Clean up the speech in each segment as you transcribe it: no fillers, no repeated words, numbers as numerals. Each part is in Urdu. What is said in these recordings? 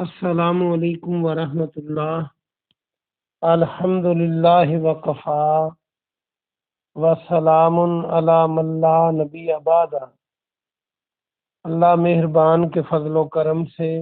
السلام علیکم ورحمۃ اللہ۔ الحمد للہ وکفا وسلام علی من لا نبی بعد۔ اللہ مہربان کے فضل و کرم سے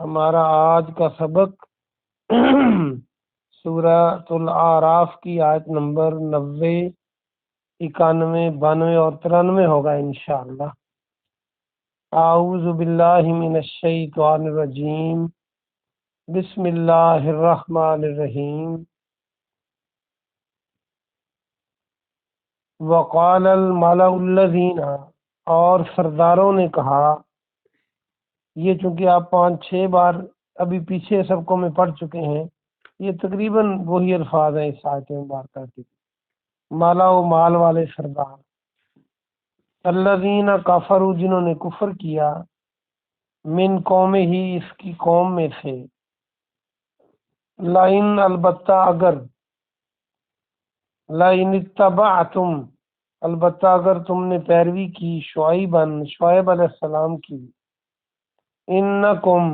ہمارا آج کا سبق سورۃ الاعراف کی آیت نمبر 90، 91، 92 اور 93 ہوگا انشاءاللہ۔ اعوذ باللہ من الشیطان الرجیم، بسم اللہ الرحمن الرحیم۔ وقال الملأ الذین، اور سرداروں نے کہا، یہ چونکہ آپ 5-6 بار ابھی پیچھے سبقوں میں پڑھ چکے ہیں، یہ تقریباً وہی الفاظ ہیں اس آیت مبارکہ کے۔ مالا و مال والے سردار، الذین کفروا، جنہوں نے کفر کیا، من قوم ہی، اس کی قوم میں سے، لئن، البتہ اگر، لئن اتبعتم، البتہ اگر تم نے پیروی کی، شعیب علیہ السلام کی، انکم،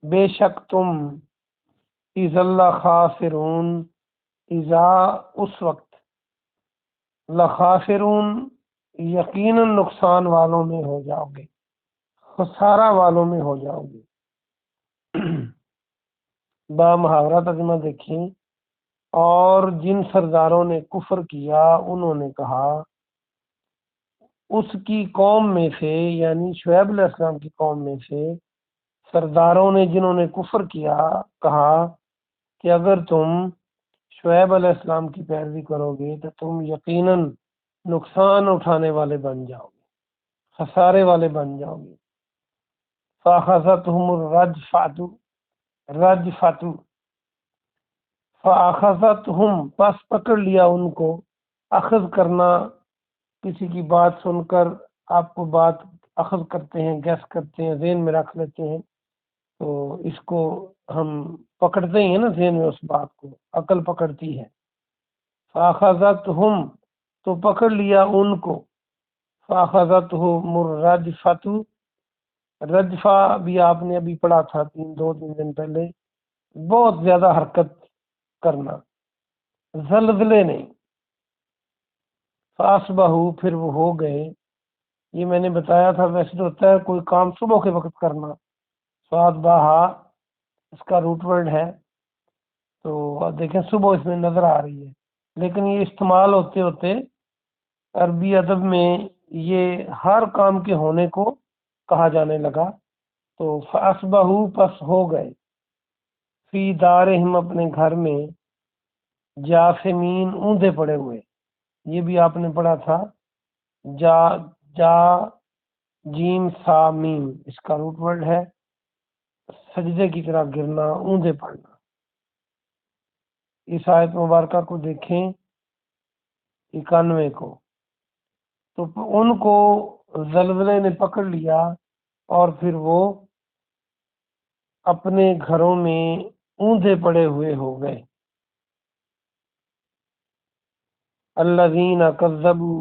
بے شک تم، اذا لخاسرون، اذا اس وقت، لخاسرون یقیناً نقصان والوں میں ہو جاؤ گے، خسارہ والوں میں ہو جاؤ گے۔ با محاورہ ترجمہ دیکھیں۔ اور جن سرداروں نے کفر کیا، انہوں نے کہا، اس کی قوم میں سے، یعنی شعیب علیہ السلام کی قوم میں سے سرداروں نے، جنہوں نے کفر کیا، کہا کہ اگر تم شعیب علیہ السلام کی پیروی کرو گے تو تم یقیناً نقصان اٹھانے والے بن جاؤ گے، خسارے والے بن جاؤ گے۔ فَأَخَذَتْهُمُ الرَّجْفَةُ، فَأَخَذَتْهُمْ، پس پکڑ لیا ان کو۔ اخذ کرنا، کسی کی بات سن کر آپ کو بات اخذ کرتے ہیں، گیس کرتے ہیں، ذہن میں رکھ لیتے ہیں، تو اس کو ہم پکڑتے ہی ہیں نا ذہن میں، اس بات کو عقل پکڑتی ہے۔ فَأَخَذَتْهُمْ، تو پکڑ لیا ان کو۔ فَأَخَذَتْهُمُ الرَّجْفَةُ، رجفہ بھی آپ نے ابھی پڑھا تھا 2-3 دن پہلے، بہت زیادہ حرکت کرنا، زلزلے نہیں۔ فَأَصْبَحُوا، پھر وہ ہو گئے۔ یہ میں نے بتایا تھا، ویسے تو ہوتا ہے کوئی کام صبح کے وقت کرنا، سواد باہا اس کا روٹ ورڈ ہے، تو دیکھیں صبح اس میں نظر آ رہی ہے، لیکن یہ استعمال ہوتے ہوتے عربی ادب میں یہ ہر کام کے ہونے کو کہا جانے لگا۔ تو فَأَصْبَحُوا، پس ہو گئے، فی دارہم، اپنے گھر میں، جاثمین، اوندھے پڑے ہوئے۔ یہ بھی آپ نے پڑھا تھا، جا جا جیم سا میم، اس کا روٹ ورڈ ہے سجدے کی طرح گرنا، اوندھے پڑنا۔ اس آیت مبارکہ کو دیکھیں 91 کو، تو ان کو زلزلے نے پکڑ لیا اور پھر وہ اپنے گھروں میں اوندھے پڑے ہوئے ہو گئے۔ الذین کذبوا،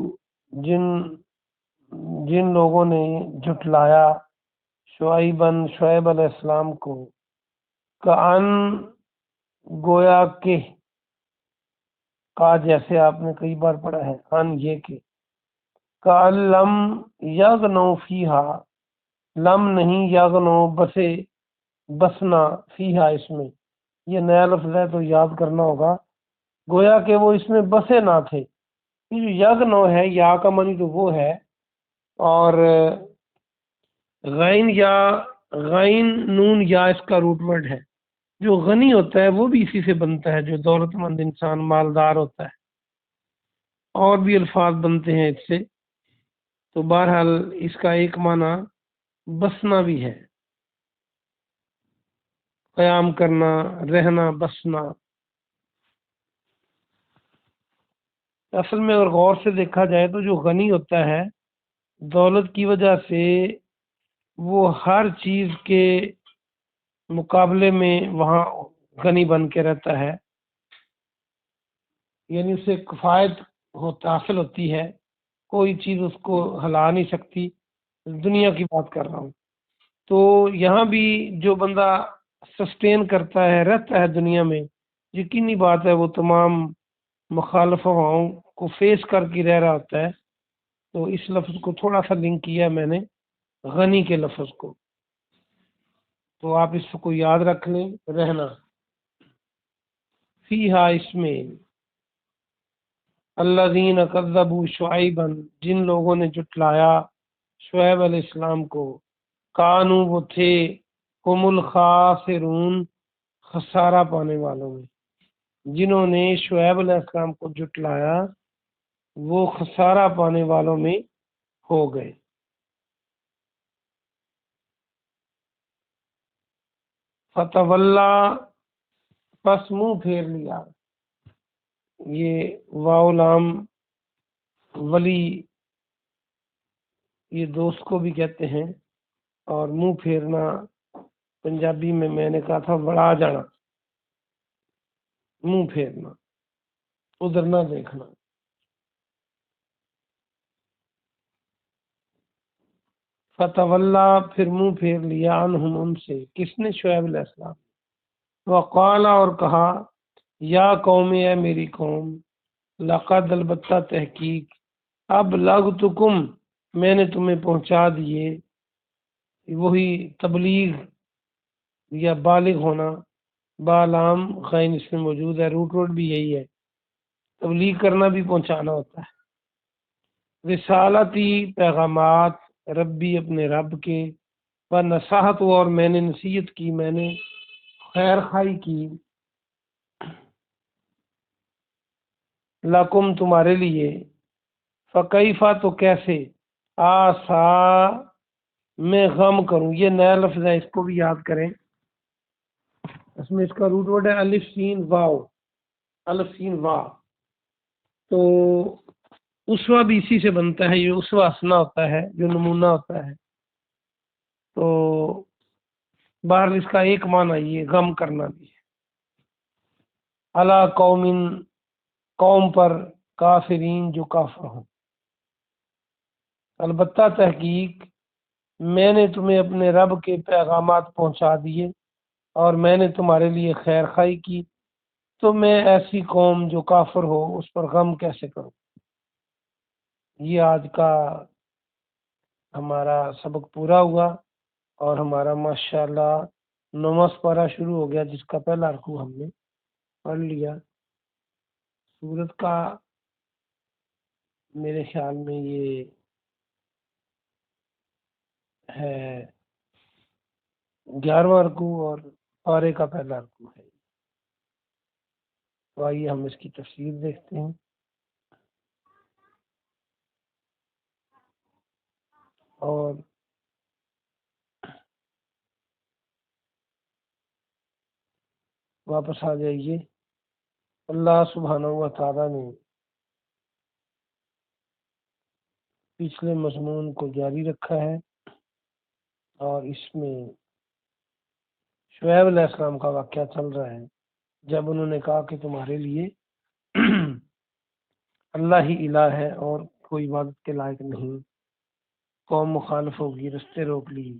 جن لوگوں نے جھٹلایا، شعیب علیہ السلام کو، کأن، گویا کہ، کا جیسے آپ نے کئی بار پڑھا ہے، ان یہ کہ، کأن لم یغنوا فیہا، لم نہیں، یغنوا بسے، بسنا، فیہا اس میں، یہ نیا لفظ ہے تو یاد کرنا ہوگا، گویا کہ وہ اس میں بسے نہ تھے۔ یہ جو یغنو ہے، یا کا معنی تو وہ ہے، اور غین یا، غین نون یا اس کا روٹ ورڈ ہے۔ جو غنی ہوتا ہے وہ بھی اسی سے بنتا ہے، جو دولت مند انسان مالدار ہوتا ہے، اور بھی الفاظ بنتے ہیں اس سے، تو بہرحال اس کا ایک معنی بسنا بھی ہے، قیام کرنا، رہنا، بسنا۔ اصل میں اگر غور سے دیکھا جائے تو جو غنی ہوتا ہے، دولت کی وجہ سے وہ ہر چیز کے مقابلے میں وہاں غنی بن کے رہتا ہے، یعنی اسے کفایت حاصل ہوتی ہے، کوئی چیز اس کو ہلا نہیں سکتی، دنیا کی بات کر رہا ہوں۔ تو یہاں بھی جو بندہ سسٹین کرتا ہے، رہتا ہے دنیا میں، یقینی بات ہے وہ تمام مخالف ہواؤں کو فیس کر کے رہ رہا ہوتا ہے۔ تو اس لفظ کو تھوڑا سا لنک کیا میں نے غنی کے لفظ کو، تو آپ اس کو یاد رکھ لیں رہنا۔ فیہا، اس میں، الذین کذبوا شعیبا، جن لوگوں نے جٹلایا شعیب علیہ السلام کو، کانو، وہ تھے، ہم الخاسرون، خسارہ پانے والوں میں۔ جنہوں نے شعیب علیہ السلام کو جٹلایا وہ خسارہ پانے والوں میں ہو گئے۔ فتولا، پس منہ پھیر لیا۔ یہ واو لام ولی، یہ دوست کو بھی کہتے ہیں، اور منہ پھیرنا پنجابی میں نے کہا تھا وڑا جانا، منہ پھیرنا، ادھر نہ دیکھنا۔ فتولا، پھر منہ پھیر لیا، عنہم، ان سے، کس نے؟ شعیب علیہ السلام۔ وقال، اور کہا، یا قوم، اے میری قوم، لقد، البتہ تحقیق، ابلغتکم، میں نے تمہیں پہنچا دیے، وہی تبلیغ یا بالغ ہونا، بالام غین اس میں موجود ہے، روٹ بھی یہی ہے، تبلیغ کرنا بھی پہنچانا ہوتا ہے۔ رسالتی، پیغامات، ربی، اپنے رب کے، و نصاحت، اور میں نے نصیحت کی، میں نے خیر خائی کی، لکم، تمہارے لیے، فکیفا، تو کیسے، آسا، میں غم کروں۔ یہ نیا لفظ ہے، اس کو بھی یاد کریں، اس میں اس کا روٹ ورڈ ہے الف سین واو، الف سین وا، تو اسوا بھی اسی سے بنتا ہے، یہ اسوا اسنا ہوتا ہے جو نمونہ ہوتا ہے، تو باہر اس کا ایک معنی یہ غم کرنا بھی ہے۔ علی قوم، قوم پر، کافرین، جو کافر ہوں۔ البتہ تحقیق، میں نے تمہیں اپنے رب کے پیغامات پہنچا دیے اور میں نے تمہارے لیے خیر خواہی کی، تو میں ایسی قوم جو کافر ہو اس پر غم کیسے کروں۔ یہ آج کا ہمارا سبق پورا ہوا، اور ہمارا ماشاءاللہ نواں پارہ شروع ہو گیا، جس کا پہلا رکوع ہم نے پڑھ لیا۔ سورت کا میرے خیال میں یہ ہے 11واں رکوع، اور پارے کا پہلا رکوع ہے۔ تو آئیے ہم اس کی تفسیر دیکھتے ہیں۔ اور واپس آ جائیے۔ اللہ سبحانہ و تعالیٰ نے پچھلے مضمون کو جاری رکھا ہے، اور اس میں شعیب علیہ السلام کا واقعہ چل رہا ہے، جب انہوں نے کہا کہ تمہارے لیے اللہ ہی الہ ہے اور کوئی عبادت کے لائق نہیں، قوم مخالف ہوگی، رستے روک لی،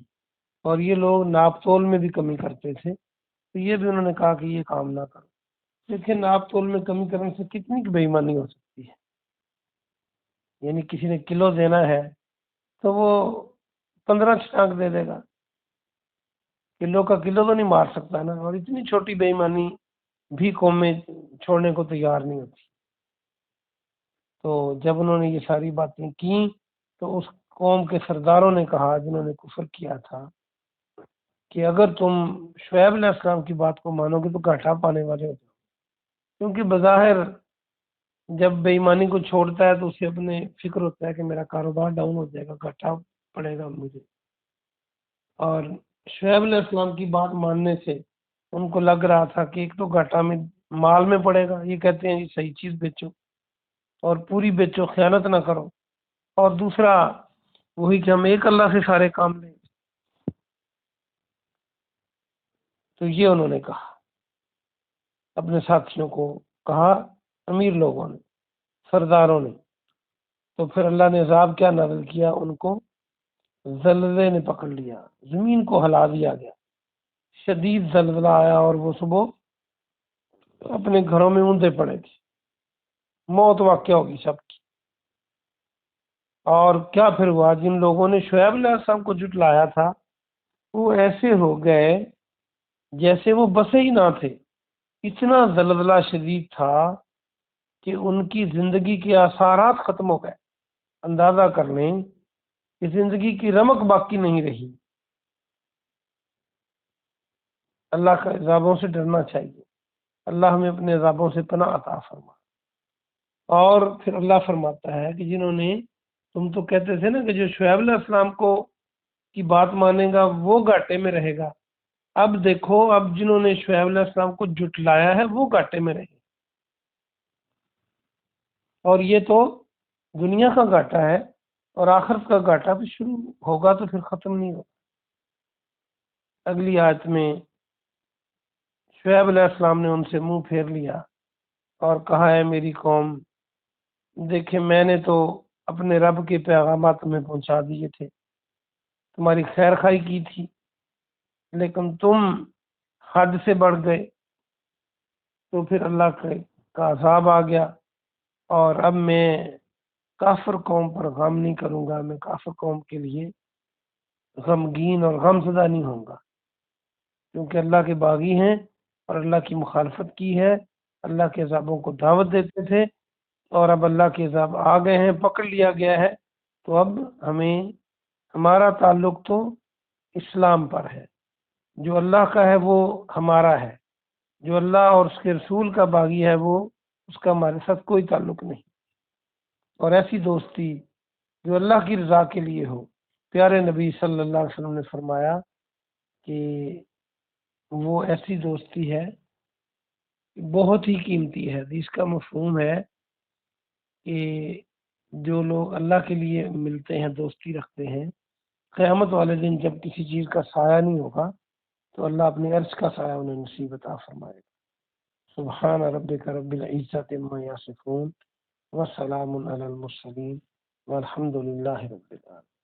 اور یہ لوگ ناپ تول میں بھی کمی کرتے تھے، تو یہ بھی انہوں نے کہا کہ یہ کام نہ کرو۔ دیکھیں، ناپ تول میں کمی کرنے سے کتنی بے ایمانی ہو سکتی ہے، یعنی کسی نے کلو دینا ہے تو وہ 15 چھٹانک دے دے گا، کلو کا کلو تو نہیں مار سکتا نا، اور اتنی چھوٹی بے ایمانی بھی قومیں چھوڑنے کو تیار نہیں ہوتی۔ تو جب انہوں نے یہ ساری باتیں کی تو اس قوم کے سرداروں نے کہا، جنہوں نے کفر کیا تھا، کہ اگر تم شعیب علیہ السلام کی بات کو مانو گے تو گھاٹا پانے والے ہو جاؤ، کیونکہ بظاہر جب بے ایمانی کو چھوڑتا ہے تو اسے اپنے فکر ہوتا ہے کہ میرا کاروبار ڈاؤن ہو جائے گا، گھاٹا پڑے گا مجھے، اور شعیب علیہ السلام کی بات ماننے سے ان کو لگ رہا تھا کہ ایک تو گھاٹا میں مال میں پڑے گا، یہ کہتے ہیں یہ صحیح چیز بیچو اور پوری بیچو، خیانت نہ کرو، اور دوسرا وہی کہ ہم ایک اللہ سے سارے کام لیں۔ تو یہ انہوں نے کہا، اپنے ساتھیوں کو کہا، امیر لوگوں نے، سرداروں نے۔ تو پھر اللہ نے عذاب کیا نازل کیا ان کو، زلزلے نے پکڑ لیا، زمین کو ہلا دیا گیا، شدید زلزلہ آیا اور وہ صبح اپنے گھروں میں اونده پڑے تھے، موت واقع ہوگی سب کی۔ اور کیا پھر ہوا، جن لوگوں نے شعیب علیہ السلام کو جھٹلایا تھا وہ ایسے ہو گئے جیسے وہ بسے ہی نہ تھے، اتنا زلزلہ شدید تھا کہ ان کی زندگی کے آثارات ختم ہو گئے۔ اندازہ کر لیں کہ زندگی کی رمق باقی نہیں رہی۔ اللہ کا عذابوں سے ڈرنا چاہیے، اللہ ہمیں اپنے عذابوں سے پناہ عطا فرما۔ اور پھر اللہ فرماتا ہے کہ جنہوں نے، تم تو کہتے تھے نا کہ جو شعیب علیہ السلام کو کی بات مانے گا وہ گھاٹے میں رہے گا، اب دیکھو اب جنہوں نے شعیب علیہ السلام کو جھٹلایا ہے وہ گھاٹے میں رہے، اور یہ تو دنیا کا گھاٹا ہے، اور آخرت کا گھاٹا بھی شروع ہوگا تو پھر ختم نہیں ہوگا۔ اگلی آیت میں شعیب علیہ السلام نے ان سے منہ پھیر لیا اور کہا ہے میری قوم، دیکھیں میں نے تو اپنے رب کے پیغامات تمہیں پہنچا دیے تھے، تمہاری خیر خواہی کی تھی، لیکن تم حد سے بڑھ گئے، تو پھر اللہ کا عذاب آ گیا۔ اور اب میں کافر قوم پر غم نہیں کروں گا، میں کافر قوم کے لیے غمگین اور غم زدہ نہیں ہوں گا، کیونکہ اللہ کے باغی ہیں اور اللہ کی مخالفت کی ہے، اللہ کے عذابوں کو دعوت دیتے تھے، اور اب اللہ کے عذاب آ گئے ہیں، پکڑ لیا گیا ہے، تو اب ہمارا تعلق تو اسلام پر ہے، جو اللہ کا ہے وہ ہمارا ہے، جو اللہ اور اس کے رسول کا باغی ہے وہ اس کا ہمارے ساتھ کوئی تعلق نہیں۔ اور ایسی دوستی جو اللہ کی رضا کے لیے ہو، پیارے نبی صلی اللہ علیہ وسلم نے فرمایا کہ وہ ایسی دوستی ہے بہت ہی قیمتی ہے۔ حدیث کا مفہوم ہے کہ جو لوگ اللہ کے لیے ملتے ہیں، دوستی رکھتے ہیں، قیامت والے دن جب کسی چیز کا سایہ نہیں ہوگا تو اللہ اپنے عرش کا سایہ انہیں نصیب عطا فرمائے گا۔ سبحان ربک رب العزت عما یصفون وسلام علی المرسلین والحمد للہ رب العالمین۔